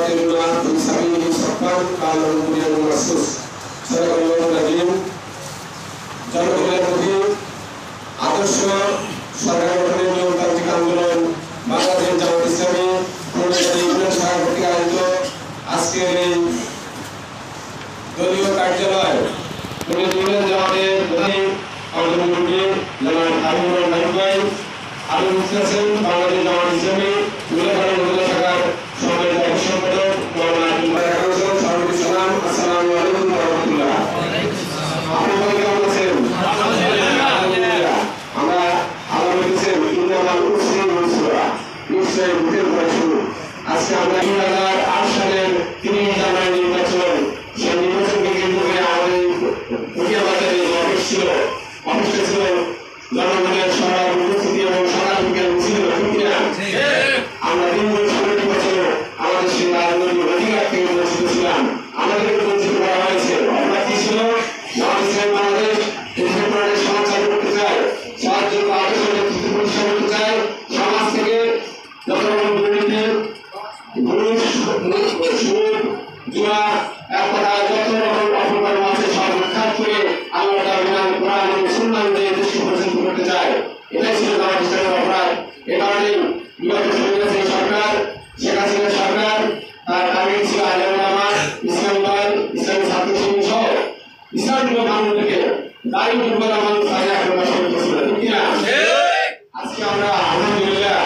يقاتلون في سبيله صفا كأنهم بنيان مرصوص صدق الله العظيم জনগণের প্রতি আদর্শ সরকার গঠনের নিয়মতান্ত্রিক আন্দোলন বাংলাদেশ জামাত ইসলামী ইউনিয়ন শাখা কর্তৃক আয়োজিত আজকের এই দলীয় কার্যালয় ইউনিয়ন জামাতের প্রধান অংশগ্রহণকারী জনাব হাবিবুর রহমান ভাই আবুল হোসেন বাংলাদেশ জামাত ইসলামী ইউনিয়ন শাখার সম্মানিত সম্পাদক মাওলানা আব্দুল বারী হোসেন সভাপতি সালাম আসসালামু আলাইকুম ওয়া রাহমাতুল্লাহ। আপনি কেমন আছেন? আমরা আল্লাহ বলেছেন ইন্নামাল উসরি ইউসরা, নিশ্চয়ই বুঝের পরে শুরু। আজকে আমরা 2008 সালের 30 জানুয়ারি নির্বাচন, সেই নির্বাচনকে কেন্দ্র করে আমাদের বাজারে অফিস ছিল জনগণের সবার উপস্থিতি এবং সকাল বিকাল ছিল আমরা দিনগুলো 16টি বছর আমাদের সেই রাজনৈতিক অধিকার থেকে বঞ্চিত ছিলাম, আমাদেরকে বঞ্চিত করা হয়েছে। আমরা কি ছিল বাংলাদেশ সমাজ চালু করতে চাই, সাহায্য আদর্শ নেতৃত্ব প্রতিষ্ঠা করতে চাই, সমাজ থেকে যত রকম দুর্নীতি ঘুষ সুদ জুয়া এক কথায় যত রকম অপকর্ম আছে সব উৎখাত করে আল্লাহ তাআলা কোরআন এবং সুন্নাহ অনুযায়ী দেশকে পরিচালিত করতে চায়। এটাই ছিল জামাত ইসলামের অপরাধ। এ কারণে বিগত সেই সরকার শেখ হাসিনা সরকার তার টার্গেট ছিল আলে ওলামা, ইসলামী দল, ইসলামী ছাত্র শিবির সহ ইসলামী মানুষদেরকে দায়ী দুর্বল মানুষ তাদের আক্রমণ করতেছিল, ঠিক কিনা? আজকে আমরা আলহামদুলিল্লাহ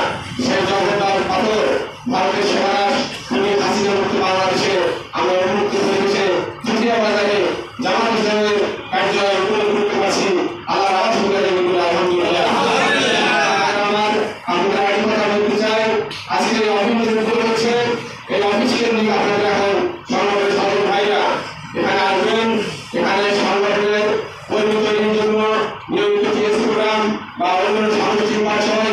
সেই জগন্নাথ পাথর ভারতের সেবাদাস হাসিনা মুক্ত বাংলাদেশে আমরা উন্মুক্ত পরিবেশে চুটিয়া বাজারে জামাত ইসলামের কার্যালয় উন্নয়ন করতে পারছি। আল্লাহর আওয়াজ শুনে এগুলো আলহামদুলিল্লাহ। আমরা একটা কথা বলতে চাই, আজকে এই অভিনন্দন হচ্ছে এই অফিসকে নিয়ে আপনাদের এখন সংগঠনের সকল ভাইরা এখানে আসবেন। এখানে সংগঠনের কর্মী তৈরির জন্য নিয়মিত প্রোগ্রাম বা অন্য সাংস্কৃতিক পাঠশালা